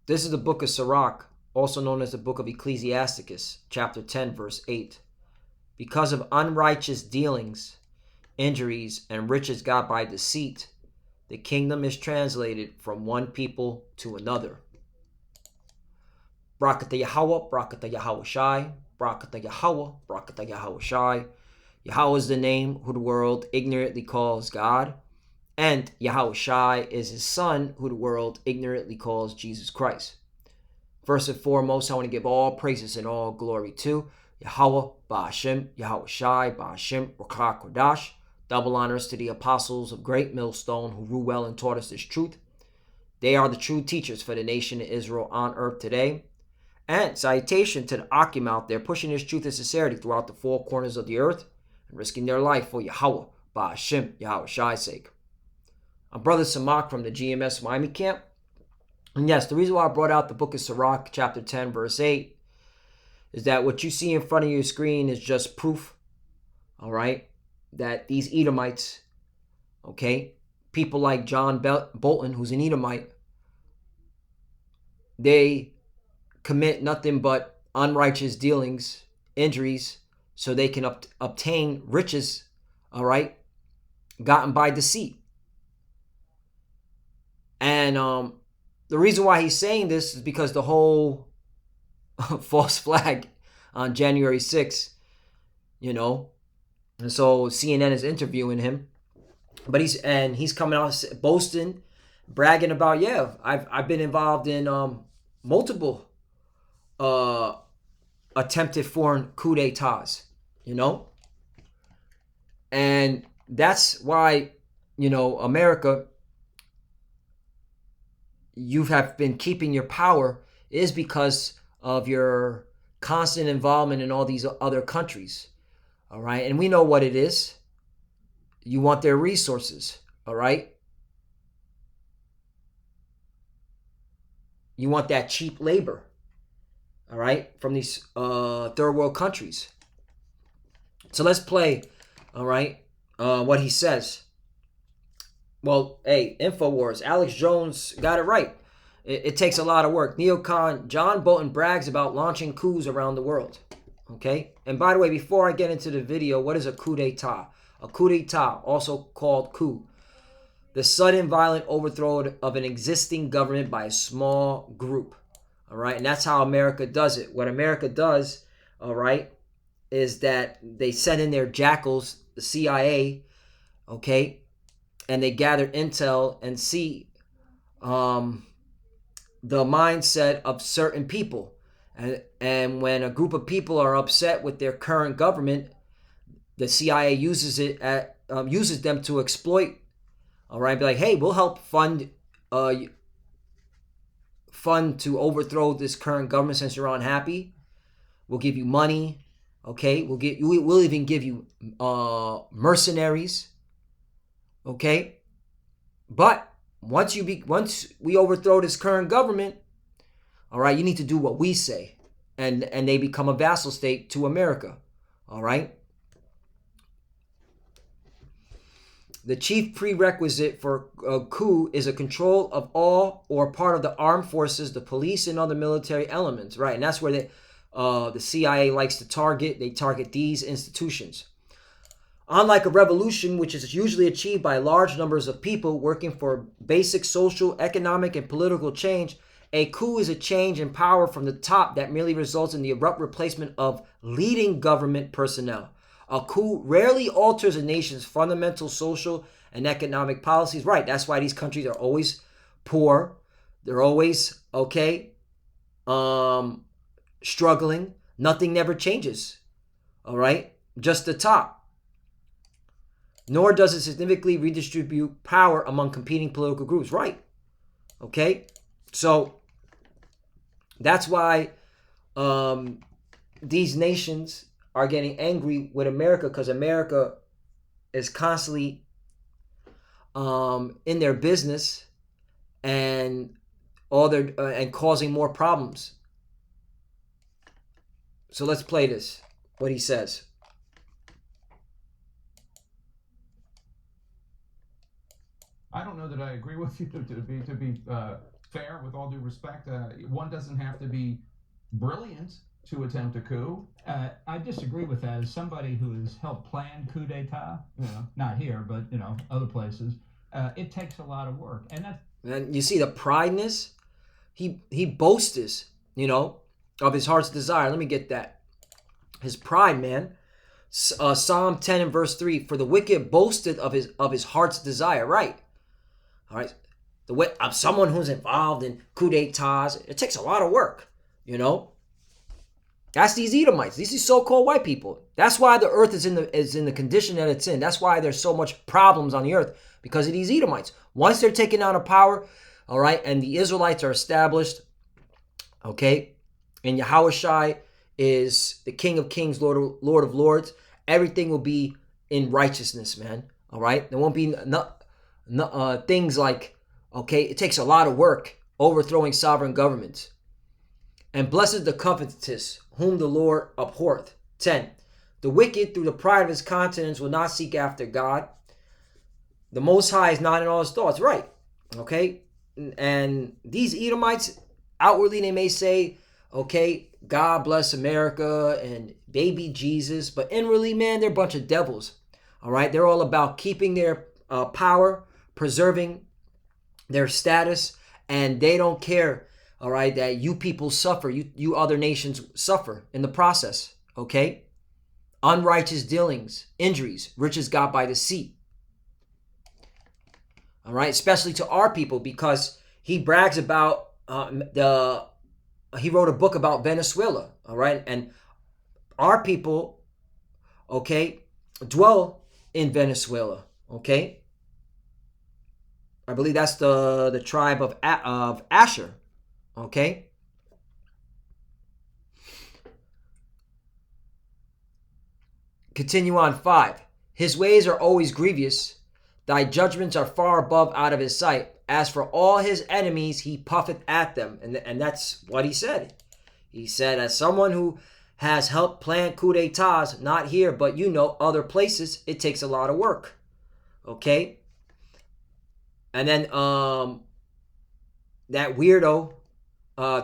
This is the book of Sirach, also known as the book of Ecclesiasticus, chapter 10, verse 8. Because of unrighteous dealings, injuries, and riches got by deceit, the kingdom is translated from one people to another. Brakata Yahweh, Brakata Yahweh Shai, Brakata Yahweh, Brakata Yahweh Shai. Yahweh is the name who the world ignorantly calls God, and Yahweh Shai is his son who the world ignorantly calls Jesus Christ. First and foremost, I want to give all praises and all glory to Yahweh, Ba'ashem, Yahweh Shai, Ba'ashem, Rakah Kodash. Double honors to the apostles of Great Millstone who rule well and taught us this truth. They are the true teachers for the nation of Israel on earth today. And salutation to the Akim out there pushing this truth and sincerity throughout the four corners of the earth and risking their life for Yahweh, Ba'ashem, Yahweh Shai's sake. I'm Brother Samak from the GMS Miami camp. And yes, the reason why I brought out the book of Sirach, chapter 10, verse 8, is that what you see in front of your screen is just proof, all right, that these Edomites, okay, people like John Bolton, who's an Edomite, they commit nothing but unrighteous dealings, injuries, so they can obtain riches, all right, gotten by deceit. And the reason why he's saying this is because the whole false flag on January 6th, and so CNN is interviewing him, but he's coming out boasting, bragging about, I've been involved in multiple attempted foreign coup d'etats, and that's why, America, you have been keeping your power is because of your constant involvement in all these other countries, all right? And we know what it is. You want their resources, all right? You want that cheap labor, all right, from these third world countries. So let's play, all right, what he says. Well, hey, InfoWars, Alex Jones got it right. It takes a lot of work. Neocon John Bolton brags about launching coups around the world. Okay? And by the way, before I get into the video, what is a coup d'etat? A coup d'etat, also called coup. The sudden violent overthrow of an existing government by a small group. All right? And that's how America does it. What America does, all right, is that they send in their jackals, the CIA, okay, and they gather intel and see the mindset of certain people. And when a group of people are upset with their current government, the CIA uses them to exploit. All right, be like, hey, we'll help fund to overthrow this current government since you're unhappy. We'll give you money. Okay, we'll even give you mercenaries. Okay, but once we overthrow this current government, all right, you need to do what we say, and they become a vassal state to America. All right. The chief prerequisite for a coup is a control of all or part of the armed forces, the police, and other military elements. Right, and that's where the CIA likes to target. They target these institutions. Unlike a revolution, which is usually achieved by large numbers of people working for basic social, economic, and political change, a coup is a change in power from the top that merely results in the abrupt replacement of leading government personnel. A coup rarely alters a nation's fundamental social and economic policies. Right, that's why these countries are always poor. They're always, struggling. Nothing never changes, all right? Just the top. Nor does it significantly redistribute power among competing political groups. Right. Okay. So that's why these nations are getting angry with America, because America is constantly in their business and and causing more problems. So let's play this. What he says. I don't know that I agree with you to be fair, with all due respect. One doesn't have to be brilliant to attempt a coup. I disagree with that. As somebody who has helped plan coup d'état, not here, but other places, it takes a lot of work, and that's And you see the prideness. He boasts, of his heart's desire. Let me get that. His pride, man. Psalm 10 and verse 3. For the wicked boasted of his heart's desire. Right. All right. I'm someone who's involved in coup d'etats. It takes a lot of work. That's these Edomites. These are so-called white people. That's why the earth is in the condition that it's in. That's why there's so much problems on the earth, because of these Edomites. Once they're taken out of power, all right, and the Israelites are established, okay, and Yahushua is the King of Kings, Lord of Lords, everything will be in righteousness, man. All right, there won't be things like, okay, it takes a lot of work overthrowing sovereign governments. And blessed the covetous, whom the Lord abhorreth. 10. The wicked, through the pride of his countenance, will not seek after God. The Most High is not in all his thoughts. Right. Okay. And these Edomites, outwardly they may say, okay, God bless America and baby Jesus. But inwardly, man, they're a bunch of devils. All right. They're all about keeping their power, preserving their status, and they don't care, all right, that you people suffer, you other nations suffer in the process, okay? Unrighteous dealings, injuries, riches got by deceit. All right, especially to our people, because he brags about he wrote a book about Venezuela, all right? And our people, okay, dwell in Venezuela, okay? I believe that's the tribe of Asher. Okay. Continue on 5. His ways are always grievous. Thy judgments are far above out of his sight. As for all his enemies, he puffeth at them. And that's what he said. He said, as someone who has helped plan coup d'etats, not here, but other places, it takes a lot of work. Okay. And then that weirdo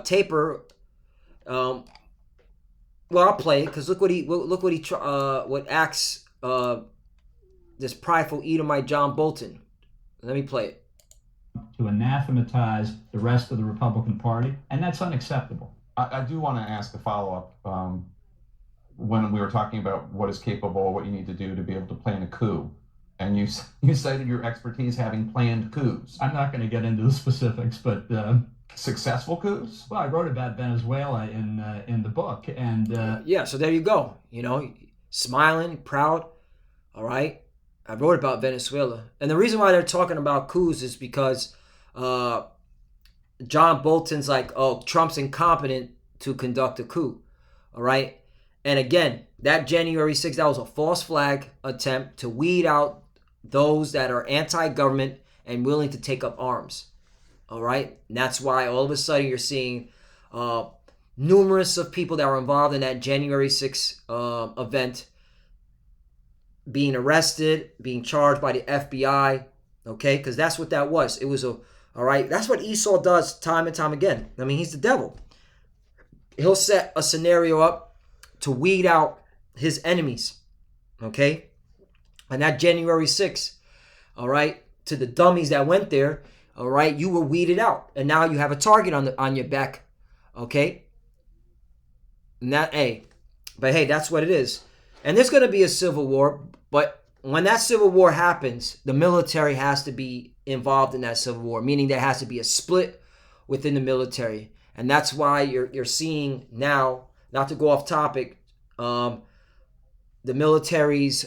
Taper, well, I'll play it because look what acts this prideful Edomite John Bolton. Let me play it. To anathematize the rest of the Republican Party, and that's unacceptable. I do want to ask a follow-up. When we were talking about what is capable, what you need to do to be able to plan a coup, and you cited your expertise having planned coups. I'm not going to get into the specifics, but successful coups? Well, I wrote about Venezuela in the book, and yeah. So there you go. Smiling, proud. All right. I wrote about Venezuela, and the reason why they're talking about coups is because John Bolton's like, oh, Trump's incompetent to conduct a coup. All right. And again, that January 6th, that was a false flag attempt to weed out those that are anti-government and willing to take up arms. All right. And that's why all of a sudden you're seeing numerous of people that were involved in that January 6th event being arrested, being charged by the FBI. Okay. Because that's what that was. It was all right. That's what Esau does time and time again. I mean, he's the devil. He'll set a scenario up to weed out his enemies. Okay. And that January 6th, all right, to the dummies that went there, all right, you were weeded out. And now you have a target on your back. Okay. And that, but that's what it is. And there's going to be a civil war. But when that civil war happens, the military has to be involved in that civil war, meaning there has to be a split within the military. And that's why you're seeing now, not to go off topic, the military's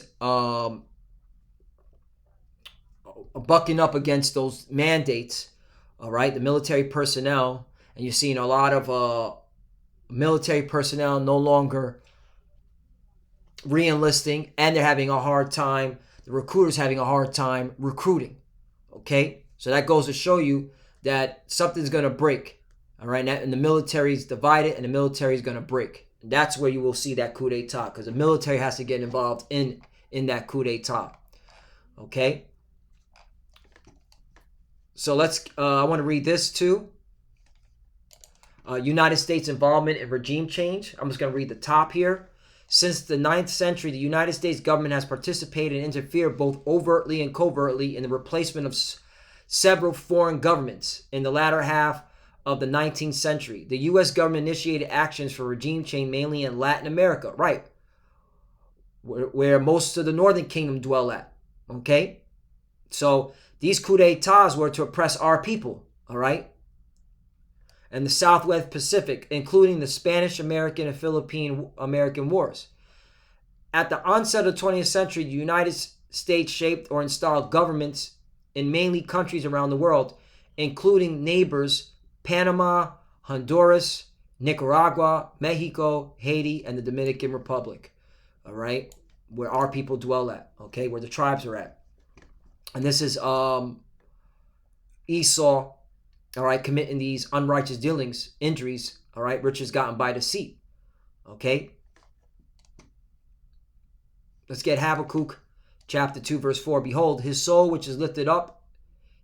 bucking up against those mandates, all right, the military personnel, and you're seeing a lot of military personnel no longer re-enlisting, and they're having a hard time, the recruiters having a hard time recruiting, okay? So that goes to show you that something's going to break, all right? And the military's divided, and the military's going to break. That's where you will see that coup d'etat, because the military has to get involved in that coup d'etat, okay? So I want to read this too. United States involvement in regime change. I'm just going to read the top here. Since the 9th century, the United States government has participated and interfered both overtly and covertly in the replacement of several foreign governments. In the latter half of the 19th century, the U.S. government initiated actions for regime change mainly in Latin America, right, where most of the Northern Kingdom dwell at, okay? So these coups d'etats were to oppress our people, all right? And the Southwest Pacific, including the Spanish-American and Philippine-American Wars. At the onset of the 20th century, the United States shaped or installed governments in mainly countries around the world, including neighbors Panama, Honduras, Nicaragua, Mexico, Haiti, and the Dominican Republic. All right, where our people dwell at, okay, where the tribes are at. And this is Esau, all right, committing these unrighteous dealings, injuries, all right, riches gotten by deceit, okay? Let's get Habakkuk chapter 2, verse 4. Behold, his soul which is lifted up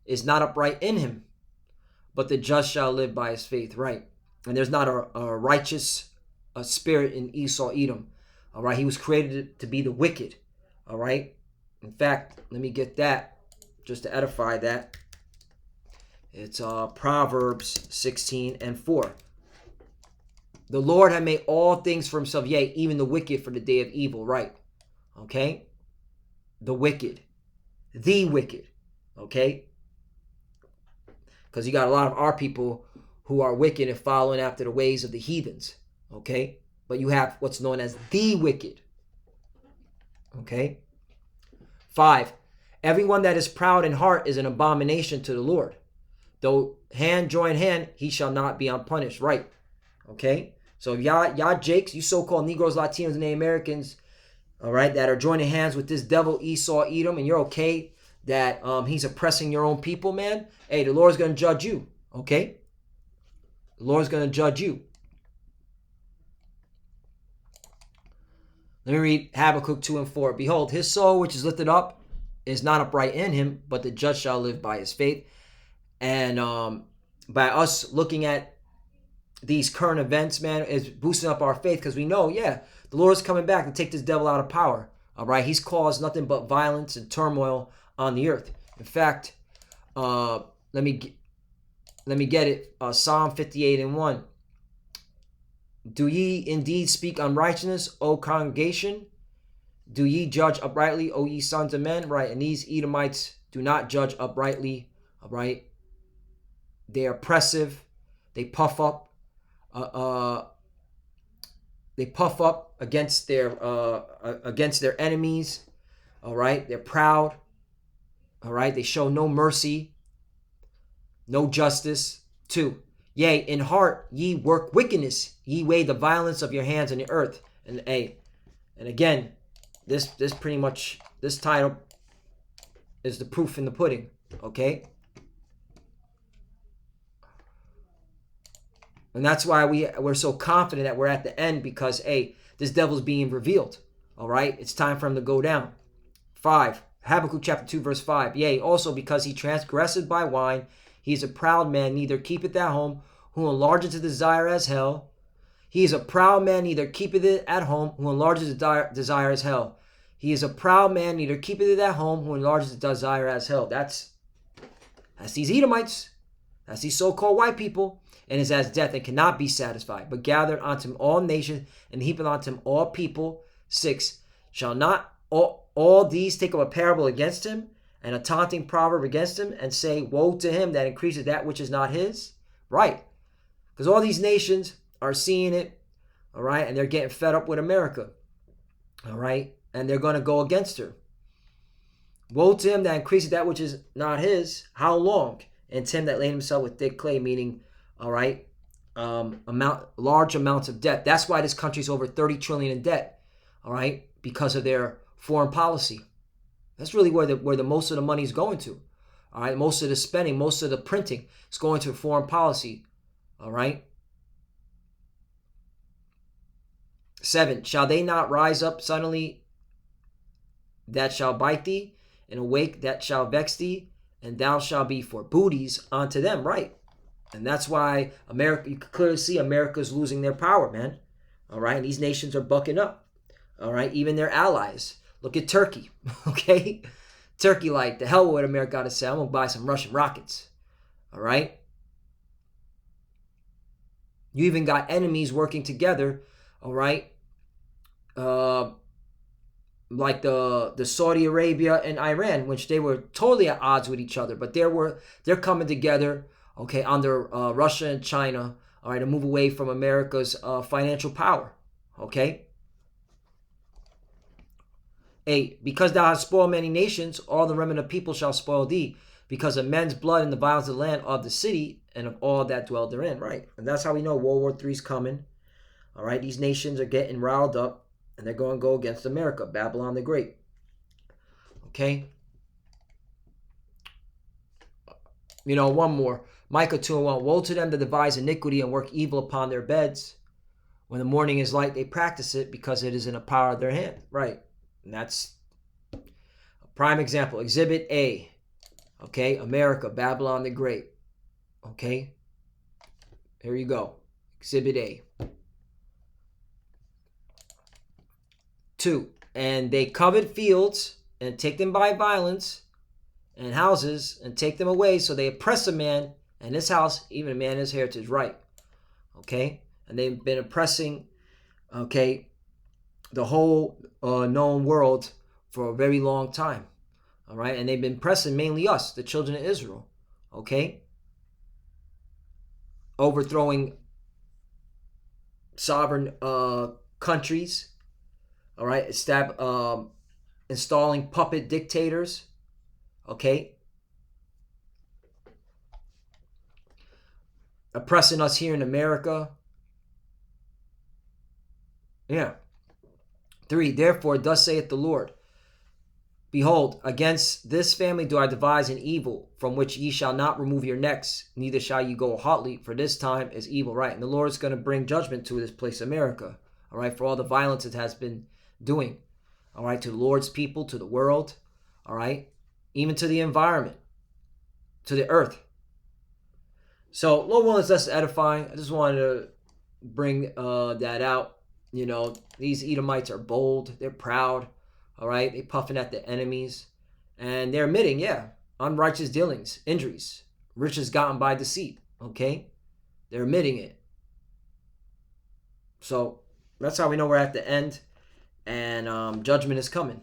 is not upright in him, but the just shall live by his faith, right? And there's not a righteous spirit in Esau, Edom, all right? He was created to be the wicked, all right? In fact, let me get that just to edify that. It's Proverbs 16 and 4. The Lord had made all things for himself, yea, even the wicked for the day of evil, right? Okay? The wicked, okay? Because you got a lot of our people who are wicked and following after the ways of the heathens, okay? But you have what's known as the wicked, okay? 5, everyone that is proud in heart is an abomination to the Lord. Though hand join hand, he shall not be unpunished. Right. Okay? So y'all jakes, you so-called Negroes, Latinos, and Native Americans, all right, that are joining hands with this devil Esau, Edom, and you're okay that he's oppressing your own people, man. Hey, the Lord's going to judge you. Okay? The Lord's going to judge you. Let me read Habakkuk 2 and 4. Behold, his soul which is lifted up is not upright in him, but the just shall live by his faith. And by us looking at these current events, man, is boosting up our faith because we know, yeah, the Lord's coming back to take this devil out of power. All right, he's caused nothing but violence and turmoil on the earth. In fact, let me get it. Psalm 58 and 1. Do ye indeed speak unrighteousness, O congregation? Do ye judge uprightly, O ye sons of men? Right, and these Edomites do not judge uprightly. All right. They're oppressive. They puff up. They puff up against their enemies. All right. They're proud. All right. They show no mercy, no justice. 2. Yea, in heart ye work wickedness. Ye weigh the violence of your hands in the earth. And again, this pretty much, this title is the proof in the pudding. Okay. And that's why we're so confident that we're at the end because, hey, this devil's being revealed. All right? It's time for him to go down. 5, Habakkuk chapter 2, verse 5. Yea, also because he transgresseth by wine, he is a proud man, neither keepeth at home, who enlargeth his desire as hell. He is a proud man, neither keepeth it at home, who enlarges his desire as hell. He is a proud man, neither keepeth it at home, who enlarges his desire as hell. That's these Edomites. That's these so-called white people. And is as death and cannot be satisfied, but gathered unto him all nations and heapeth unto him all people. 6, shall not all these take up a parable against him and a taunting proverb against him and say, woe to him that increases that which is not his? Right. Because all these nations are seeing it, all right, and they're getting fed up with America, all right, and they're going to go against her. Woe to him that increases that which is not his. How long? And to him that laid himself with thick clay, meaning, all right, large amounts of debt. That's why this country's over 30 trillion in debt, all right, because of their foreign policy. That's really where the most of the money is going to, all right. Most of the spending, most of the printing is going to foreign policy, all right. 7, shall they not rise up suddenly that shall bite thee, and awake that shall vex thee, and thou shalt be for booties unto them, right? And that's why America, you can clearly see America's losing their power, man. All right. And these nations are bucking up. All right. Even their allies. Look at Turkey. Okay. Turkey, like, the hell with what America got to say. I'm going to buy some Russian rockets. All right. You even got enemies working together. All right. Like the Saudi Arabia and Iran, which they were totally at odds with each other, but they're coming together, okay, under Russia and China, all right, to move away from America's financial power, okay. 8, because thou hast spoiled many nations, all the remnant of people shall spoil thee, because of men's blood and the violence of the land of the city and of all that dwell therein, right? And that's how we know World War III is coming, all right. These nations are getting riled up, and they're going to go against America, Babylon the Great. Okay? You know, one more. Micah 2:1. Woe to them that devise iniquity and work evil upon their beds. When the morning is light, they practice it because it is in the power of their hand. Right. And that's a prime example. Exhibit A. Okay? America, Babylon the Great. Okay? Here you go. Exhibit A. 2, and they covet fields and take them by violence and houses and take them away. So they oppress a man and his house, even a man his heritage, right? Okay? And they've been oppressing, okay, the whole known world for a very long time. All right? And they've been oppressing mainly us, the children of Israel. Okay? Overthrowing sovereign countries. All right, installing puppet dictators. Okay, oppressing us here in America. Yeah. 3, therefore, thus saith the Lord, behold, against this family do I devise an evil, from which ye shall not remove your necks, neither shall ye go hotly, for this time is evil, right? And the Lord is going to bring judgment to this place, America, all right, for all the violence it has been doing, all right, to the Lord's people, to the world, all right, even to the environment, to the earth. So, Lord willing, it's less edifying. I just wanted to bring that out. You know, these Edomites are bold, they're proud, all right, they puffing at the enemies, and they're admitting, yeah, unrighteous dealings, injuries, riches gotten by deceit, okay, they're admitting it. So, that's how we know we're at the end. And judgment is coming.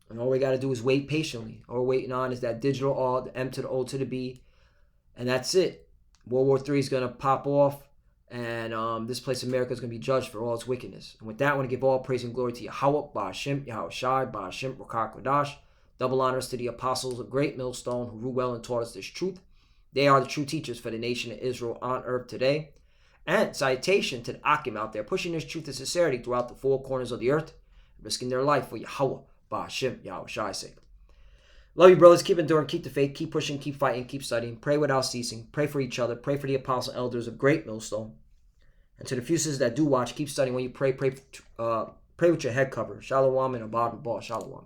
And all we got to do is wait patiently. All we're waiting on is that digital R, the M to the O to the B. And that's it. World War III is going to pop off. And this place, America, is going to be judged for all its wickedness. And with that, I want to give all praise and glory to Yahweh, Ba'ashim, Yahweh Shai, Ba'ashim, Rakak Kodash. Double honors to the apostles of Great Millstone who ruled well and taught us this truth. They are the true teachers for the nation of Israel on earth today. And salutation to the Akim out there, pushing this truth and sincerity throughout the 4 corners of the earth, risking their life for Yahweh, Ba'ashim, Yahweh Shai's sake. Love you, brothers. Keep enduring, keep the faith, keep pushing, keep fighting, keep studying. Pray without ceasing. Pray for each other. Pray for the apostle elders of Great Millstone. And to the few sisters that do watch, keep studying. When you pray, pray with your head covered. Shalom and abad and ball. Shalom.